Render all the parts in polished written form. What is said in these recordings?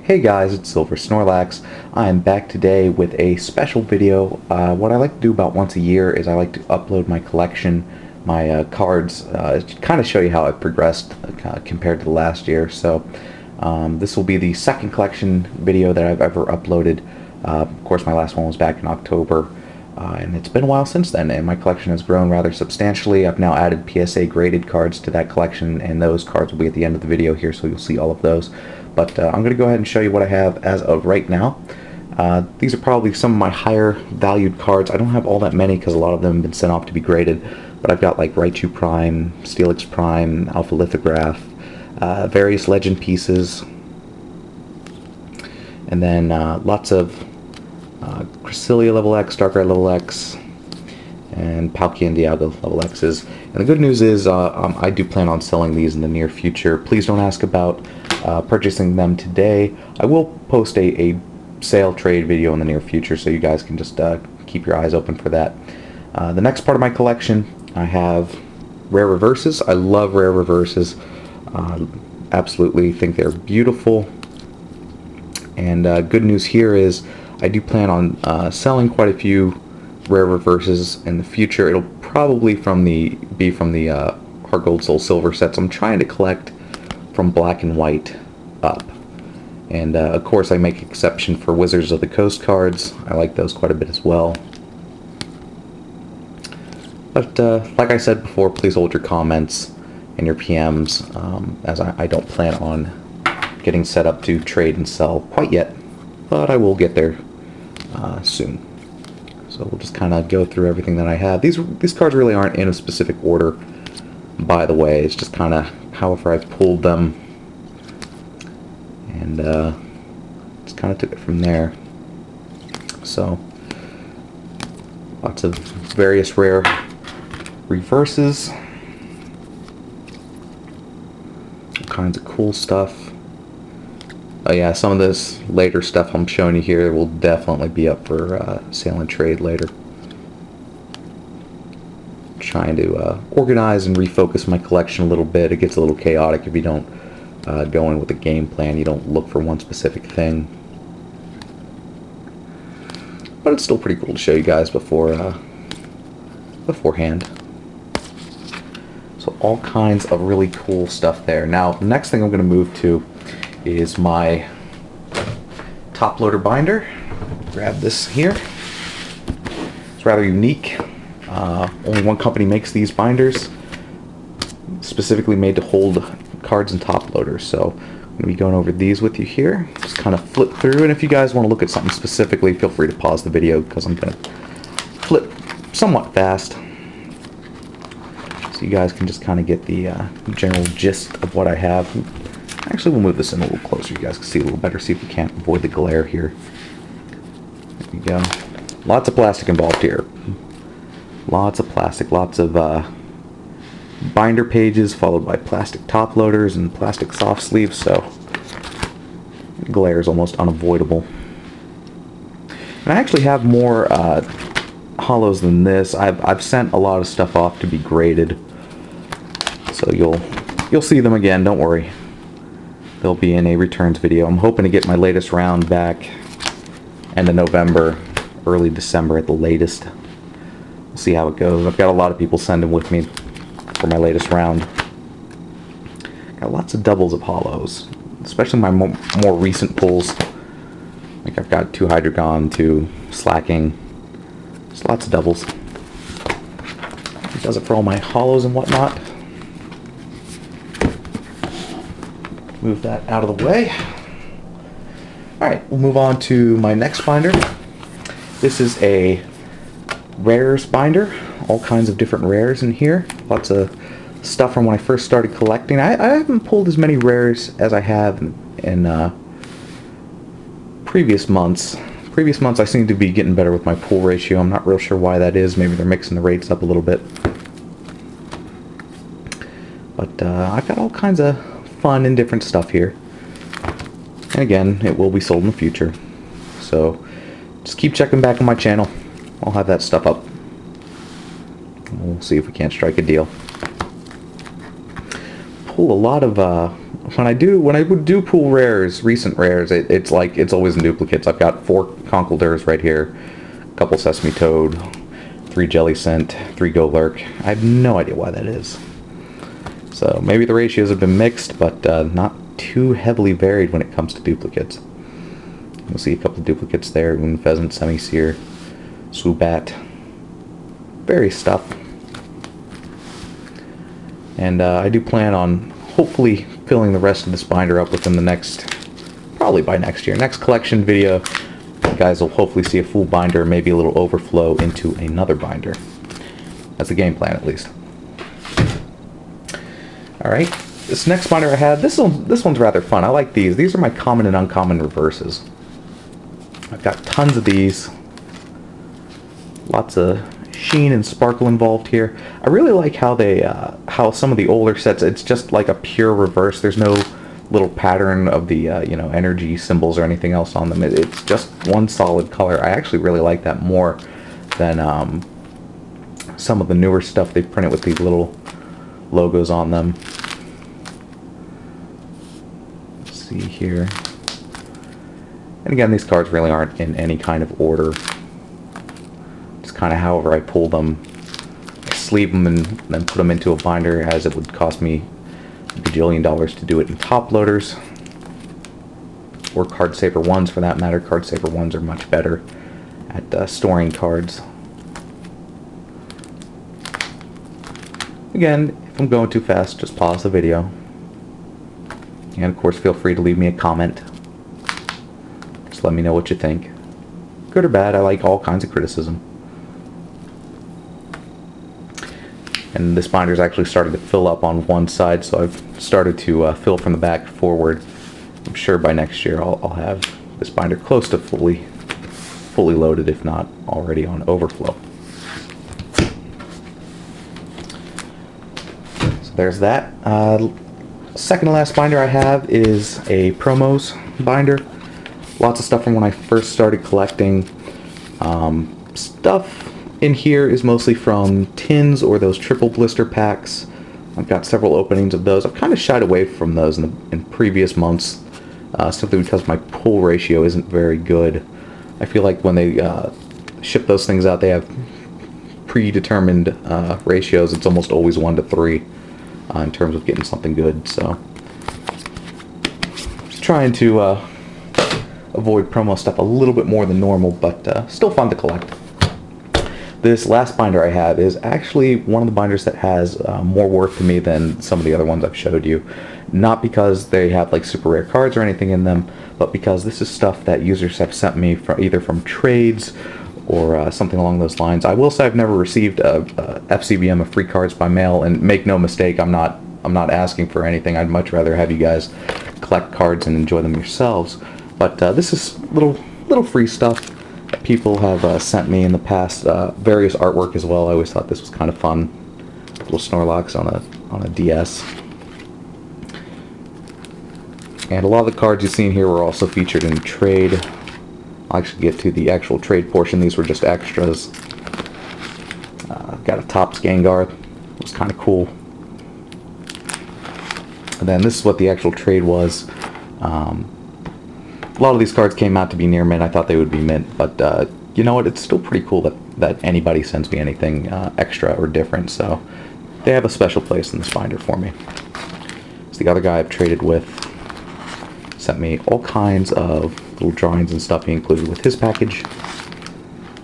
Hey guys, it's Silversnorlax. I am back today with a special video. What I like to do about once a year is I like to upload my collection, my cards, to kind of show you how I've progressed compared to the last year. So this will be the second collection video that I've ever uploaded. Of course, my last one was back in October, and it's been a while since then, and my collection has grown rather substantially. I've now added PSA graded cards to that collection, and those cards will be at the end of the video here, so you'll see all of those. But I'm going to go ahead and show you what I have as of right now. These are probably some of my higher valued cards. I don't have all that many because a lot of them have been sent off to be graded, but I've got like Raichu Prime, Steelix Prime, Alpha Lithograph, various legend pieces, and then lots of Cresselia level X, Darkrai level X, and Palkia and Dialga level X's. And the good news is I do plan on selling these in the near future. Please don't ask about purchasing them today. I will post a sale trade video in the near future, so you guys can just keep your eyes open for that. The next part of my collection, I have rare reverses. I love rare reverses. Absolutely think they're beautiful. And good news here is I do plan on selling quite a few rare reverses in the future. It'll probably be from the Heart Gold Soul Silver sets. I'm trying to collect from black and white up, and of course I make exception for Wizards of the Coast cards. I like those quite a bit as well. But like I said before, please hold your comments and your PMs, as I don't plan on getting set up to trade and sell quite yet, but I will get there soon. So we'll just kind of go through everything that I have. These cards really aren't in a specific order, by the way. It's just kind of however I've pulled them, and just kind of took it from there. So lots of various rare reverses, all kinds of cool stuff. Oh yeah, some of this later stuff I'm showing you here will definitely be up for sale and trade later. Trying to organize and refocus my collection a little bit. It gets a little chaotic if you don't go in with a game plan. You don't look for one specific thing. But it's still pretty cool to show you guys beforehand. So all kinds of really cool stuff there. Now, the next thing I'm going to move to is my top loader binder. Grab this here. It's rather unique. Only one company makes these binders, specifically made to hold cards and top loaders. So I'm going to be going over these with you here. Just kind of flip through, and if you guys want to look at something specifically, feel free to pause the video because I'm going to flip somewhat fast, so you guys can just kind of get the general gist of what I have. Actually, we'll move this in a little closer. You guys can see a little better. See if we can't avoid the glare here. There we go. Lots of plastic involved here. Lots of plastic, lots of binder pages followed by plastic top loaders and plastic soft sleeves, so glare is almost unavoidable. And I actually have more hollows than this. I've sent a lot of stuff off to be graded, so you'll see them again. Don't worry, they'll be in a returns video. I'm hoping to get my latest round back end of November, early December at the latest. See how it goes. I've got a lot of people sending with me for my latest round. Got lots of doubles of hollows, especially my more recent pulls. Like I've got 2 Hydreigon, 2 Slacking, just lots of doubles. It does it for all my hollows and whatnot. Move that out of the way. Alright, we'll move on to my next binder. This is a rares binder, all kinds of different rares in here. Lots of stuff from when I first started collecting. I haven't pulled as many rares as I have in previous months. Previous months I seem to be getting better with my pull ratio. I'm not real sure why that is. Maybe they're mixing the rates up a little bit. But I've got all kinds of fun and different stuff here. And again, it will be sold in the future. So just keep checking back on my channel. I'll have that stuff up. We'll see if we can't strike a deal. Pull a lot of when I would do pull rares, recent rares, it's like it's always in duplicates. I've got 4 Conkeldurrs right here, a couple Sesame Toad, 3 Jellicent, 3 Golurk. I have no idea why that is. So maybe the ratios have been mixed, but not too heavily varied when it comes to duplicates. You'll see a couple of duplicates there: Moon Pheasant, Semi-Seer, Swoobat, various stuff. And I do plan on hopefully filling the rest of this binder up within the next, probably by next year. Next collection video, you guys will hopefully see a full binder, maybe a little overflow into another binder. That's the game plan, at least. Alright, this next binder I have, this one's rather fun. I like these. These are my common and uncommon reverses. I've got tons of these. Lots of sheen and sparkle involved here. I really like how they, how some of the older sets, it's just like a pure reverse. There's no little pattern of the, you know, energy symbols or anything else on them. It's just one solid color. I actually really like that more than some of the newer stuff they've printed with these little logos on them. Let's see here. And again, these cards really aren't in any kind of order. Just kind of however I pull them. I sleeve them and then put them into a binder, as it would cost me a bajillion dollars to do it in top loaders. Or Card Saver 1s for that matter. Card Saver 1s are much better at storing cards. Again, if I'm going too fast, just pause the video. And of course, feel free to leave me a comment. Just let me know what you think. Good or bad, I like all kinds of criticism. And this binder's actually started to fill up on one side, so I've started to fill from the back forward. I'm sure by next year I'll have this binder close to fully loaded, if not already on overflow. So there's that. Second to last binder I have is a promos binder. Lots of stuff from when I first started collecting. Stuff in here is mostly from tins or those triple blister packs. I've got several openings of those. I've kind of shied away from those in previous months, simply because my pull ratio isn't very good. I feel like when they ship those things out, they have predetermined ratios. It's almost always 1 to 3 in terms of getting something good. So just trying to avoid promo stuff a little bit more than normal, but still fun to collect. This last binder I have is actually one of the binders that has more worth to me than some of the other ones I've showed you. Not because they have like super rare cards or anything in them, but because this is stuff that users have sent me from either from trades or something along those lines. I will say I've never received a FCBM of free cards by mail, and make no mistake, I'm not asking for anything. I'd much rather have you guys collect cards and enjoy them yourselves. But this is little free stuff that people have sent me in the past. Various artwork as well. I always thought this was kind of fun. Little Snorlax on a DS. And a lot of the cards you've seen here were also featured in trade. I'll actually get to the actual trade portion. These were just extras. Got a Topps Gengar. It was kind of cool. And then this is what the actual trade was. A lot of these cards came out to be near mint. I thought they would be mint, but you know what? It's still pretty cool that anybody sends me anything extra or different. So they have a special place in this binder for me. So the other guy I've traded with sent me all kinds of little drawings and stuff he included with his package.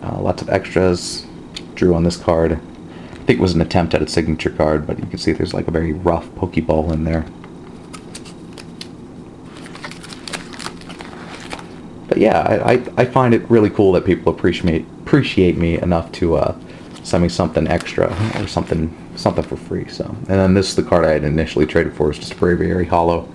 Lots of extras. Drew on this card. I think it was an attempt at a signature card, but you can see there's like a very rough Pokeball in there. But yeah, I find it really cool that people appreciate me enough to send me something extra or something for free. So, and then this is the card I had initially traded for. It's just very hollow.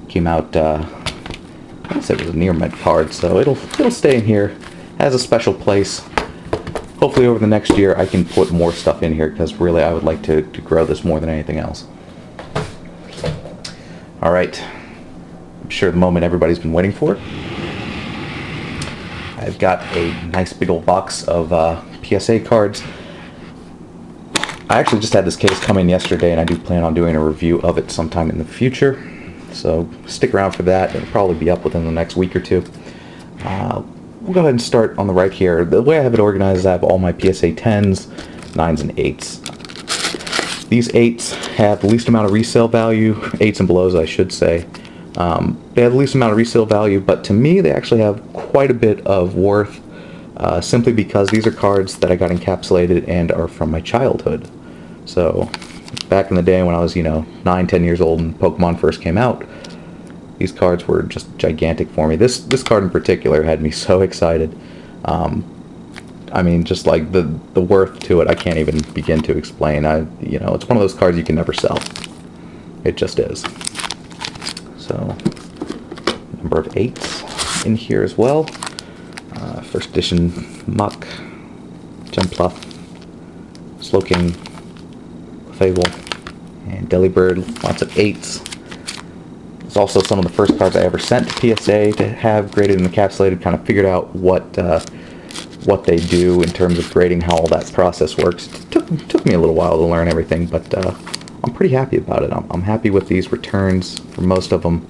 Came out. I said it was a near mint card, so it'll stay in here. Has a special place. Hopefully over the next year I can put more stuff in here, because really I would like to grow this more than anything else. Alright, I'm sure the moment everybody's been waiting for. I've got a nice big old box of PSA cards. I actually just had this case come in yesterday, and I do plan on doing a review of it sometime in the future. so stick around for that. It'll probably be up within the next week or two. We'll go ahead and start on the right here. The way I have it organized is I have all my PSA 10s, 9s, and 8s. These 8s have the least amount of resale value, 8s and belows I should say. They have the least amount of resale value, but to me they actually have quite a bit of worth, simply because these are cards that I got encapsulated and are from my childhood. So back in the day when I was, 9, 10 years old and Pokemon first came out, these cards were just gigantic for me. This card in particular had me so excited. I mean, just like the worth to it, I can't even begin to explain. It's one of those cards you can never sell. It just is. So, number of 8s in here as well. First edition Muck, Jumpluff, Slowking, Fable, and Delibird. Lots of 8s. It's also some of the first cards I ever sent to PSA to have graded and encapsulated. Kind of figured out what they do in terms of grading, how all that process works. It took me a little while to learn everything, but I'm pretty happy about it. I'm happy with these returns for most of them.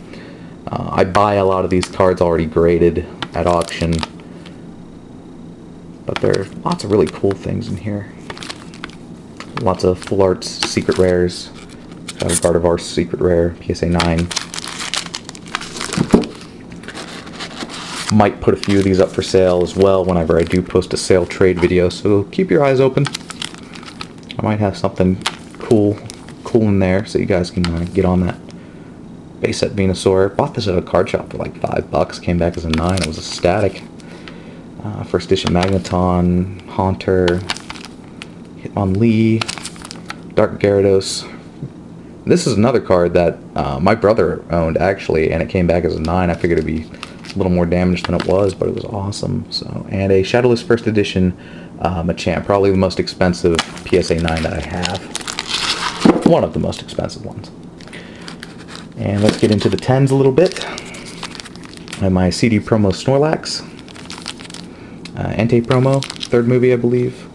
I buy a lot of these cards already graded at auction, but there are lots of really cool things in here. Lots of Full Arts Secret Rares. Got a Gardevoir Secret Rare, PSA 9. Might put a few of these up for sale as well whenever I do post a sale trade video, so keep your eyes open. I might have something cool in there, so you guys can get on that. Base set Venusaur. Bought this at a card shop for like $5. Came back as a 9. I was ecstatic. First edition Magneton, Haunter, Hitmonlee, Dark Gyarados. This is another card that my brother owned actually, and it came back as a 9. I figured it'd be a little more damaged than it was, but it was awesome. So, and a Shadowless first edition Machamp, probably the most expensive PSA 9 that I have. One of the most expensive ones. And let's get into the 10s a little bit. I have my CD promo Snorlax, Entei promo, third movie I believe.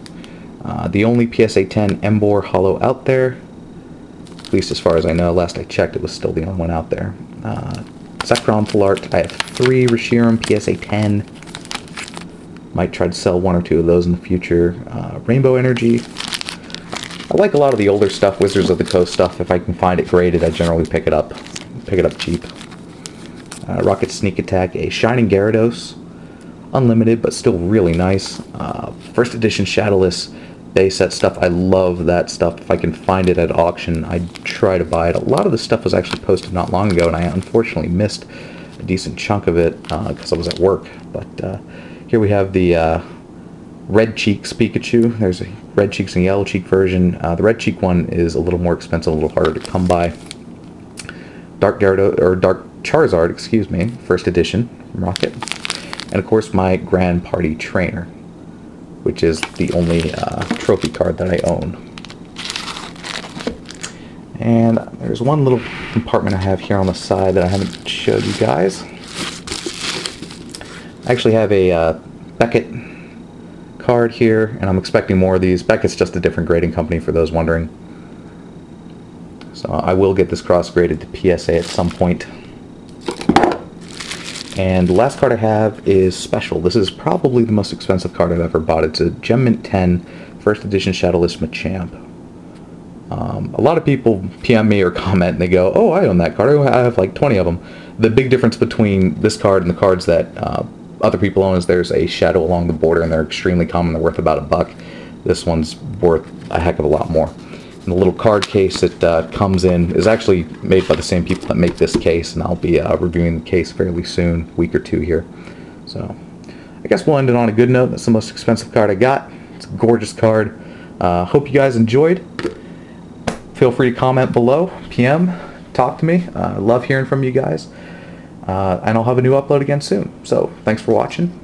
The only PSA 10 Emboar Hollow out there, at least as far as I know. Last I checked, it was still the only one out there. Zekrom Full Art. I have 3 Reshiram PSA 10. Might try to sell 1 or 2 of those in the future. Rainbow Energy. I like a lot of the older stuff, Wizards of the Coast stuff. If I can find it graded, I generally pick it up. Pick it up cheap. Rocket Sneak Attack, a Shining Gyarados. Unlimited, but still really nice. First edition Shadowless base set stuff. I love that stuff. If I can find it at auction, I try to buy it. A lot of the stuff was actually posted not long ago, and I unfortunately missed a decent chunk of it because I was at work. But here we have the Red Cheeks Pikachu. There's a Red Cheeks and Yellow Cheek version. The Red Cheek one is a little more expensive, a little harder to come by. Dark Gyarados, or Dark Charizard, excuse me, first edition from Rocket. And of course my Grand Party Trainer, which is the only trophy card that I own. And there's one little compartment I have here on the side that I haven't showed you guys. I actually have a Beckett card here, and I'm expecting more of these. Beckett's just a different grading company for those wondering. So I will get this cross-graded to PSA at some point. And the last card I have is Special. This is probably the most expensive card I've ever bought. It's a Gem Mint 10 first edition Shadowless Machamp. A lot of people PM me or comment and they go, oh, I own that card. I have like 20 of them. The big difference between this card and the cards that other people own is there's a shadow along the border, and they're extremely common. They're worth about $1. This one's worth a heck of a lot more. And the little card case it comes in is actually made by the same people that make this case, and I'll be reviewing the case fairly soon, week or two here. So I guess we'll end it on a good note. That's the most expensive card I got. It's a gorgeous card. Hope you guys enjoyed. Feel free to comment below, PM, talk to me. I love hearing from you guys. And I'll have a new upload again soon. So thanks for watching.